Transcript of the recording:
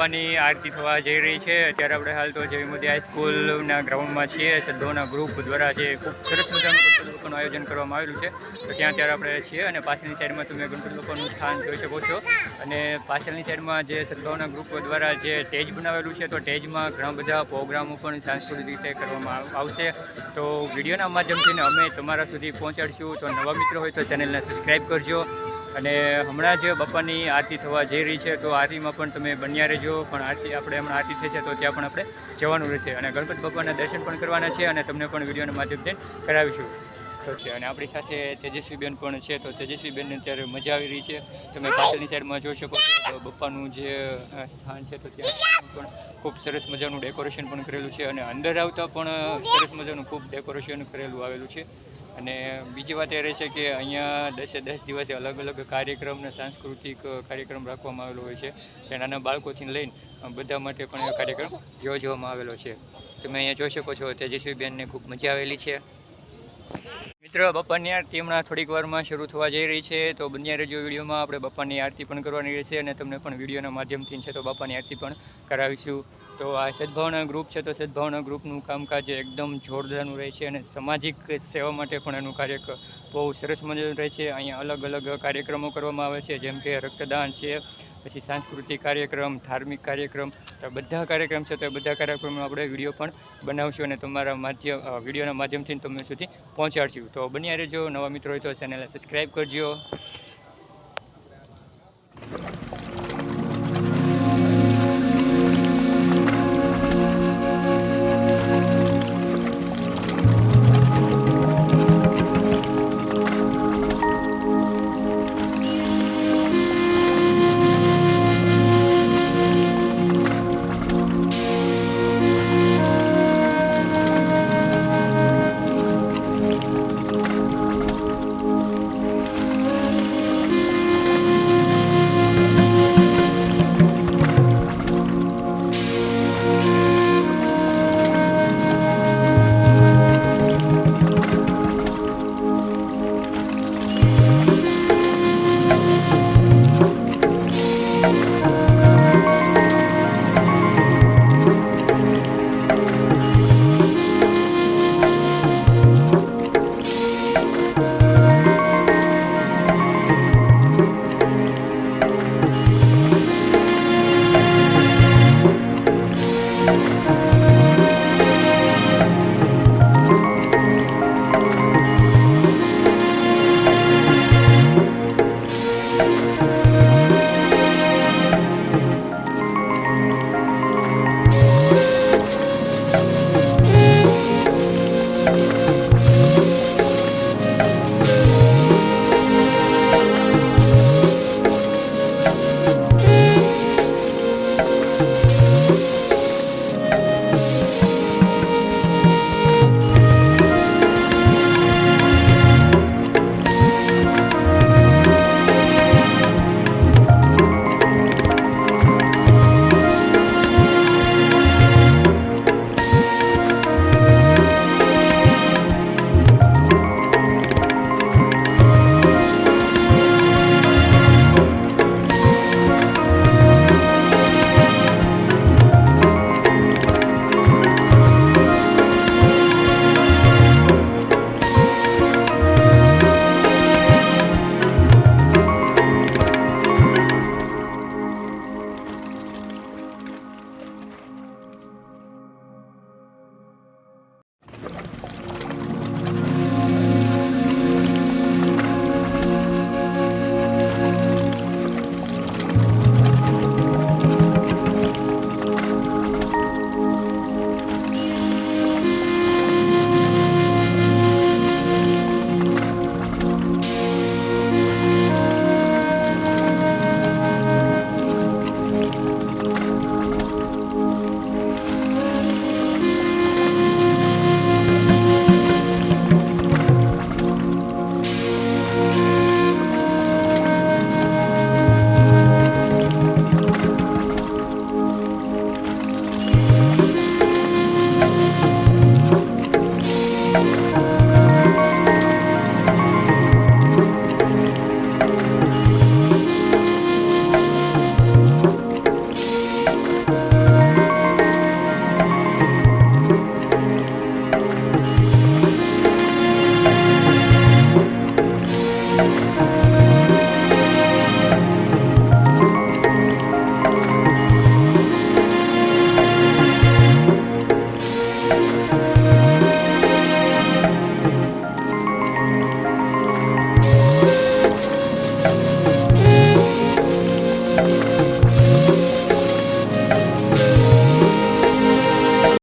બાપાની આરતી થવા જઈ રહી છે। અત્યારે આપણે હાલ તો જેવી મોદી હાઈસ્કૂલના ગ્રાઉન્ડમાં છીએ। સદભાવના ગ્રુપ દ્વારા જે ખૂબ સરસ મજાનું ગણપતિ બાપાનું આયોજન કરવામાં આવેલું છે, તો ત્યાં અત્યારે આપણે છીએ અને પાછળની સાઈડમાં તમે ગણપતિ બાપાનું સ્થાન જોઈ શકો છો। અને પાછળની સાઈડમાં જે સદભાવના ગ્રુપ દ્વારા જે સ્ટેજ બનાવેલું છે, તો સ્ટેજમાં ઘણા બધા પ્રોગ્રામો પણ સાંસ્કૃતિક રીતે કરવામાં આવશે। તો વિડીયોના માધ્યમથી અમે તમારા સુધી પહોંચાડીશું। તો નવા મિત્રો હોય તો ચેનલને સબસ્ક્રાઈબ કરજો। અને હમણાં જ બાપાની આરતી થવા જઈ રહી છે, તો આરતીમાં પણ તમે બન્યા રહેજો। પણ આપણે હમણાં આરતી થશે તો ત્યાં પણ આપણે જવાનું રહેશે અને ગણપતિ બાપાના દર્શન પણ કરવાના છે અને તમને પણ વિડીયોના માધ્યમથી કરાવીશું તો છે। અને આપણી સાથે તેજસ્વીબેન પણ છે, તો તેજસ્વીબેનને અત્યારે મજા આવી રહી છે। તમે પાછળની સાઈડમાં જોઈ શકો છો તો બાપાનું જે સ્થાન છે, તો ત્યાં પણ ખૂબ સરસ મજાનું ડેકોરેશન પણ કરેલું છે અને અંદર આવતા પણ સરસ મજાનું ખૂબ ડેકોરેશન કરેલું આવેલું છે। અને બીજી વાત એ રહે છે કે અહીંયા 10 દિવસે અલગ અલગ કાર્યક્રમ અને સાંસ્કૃતિક કાર્યક્રમ રાખવામાં આવેલો હોય છે, જે નાના બાળકોથી લઈને બધા માટે પણ એ કાર્યક્રમ યોજવામાં આવેલો છે। તમે અહીંયા જોઈ શકો છો તેજસ્વીબેનને ખૂબ મજા આવેલી છે। મિત્રો, બાપાની આરતી હમણાં થોડીક વારમાં શરૂ થવા જઈ રહી છે, તો બન્યા રહેજો વિડીયોમાં। આપણે બાપાની આરતી પણ કરવાની રહેશે અને તમને પણ વિડીયોના માધ્યમથી છે તો બાપાની આરતી પણ કરાવીશું। તો આ સદભાવના ગ્રુપ છે, તો સદભાવના ગ્રુપનું કામકાજ એકદમ જોરદારનું રહે છે અને સામાજિક સેવા માટે પણ એનું કાર્ય બહુ સરસ મજાનું રહે છે। અહીંયા અલગ અલગ કાર્યક્રમો કરવામાં આવે છે, જેમ કે રક્તદાન છે, પછી સાંસ્કૃતિક કાર્યક્રમ, ધાર્મિક કાર્યક્રમ, તો બધા કાર્યક્રમ છે, તો બધા કાર્યક્રમનો આપણે વિડીયો પણ બનાવશું અને તમારા વિડીયોના માધ્યમથી તમે સુધી પહોંચાડશું। તો બન્યા રહેજો। નવા મિત્રો હોય તો ચેનલને સબસ્ક્રાઈબ કરજો।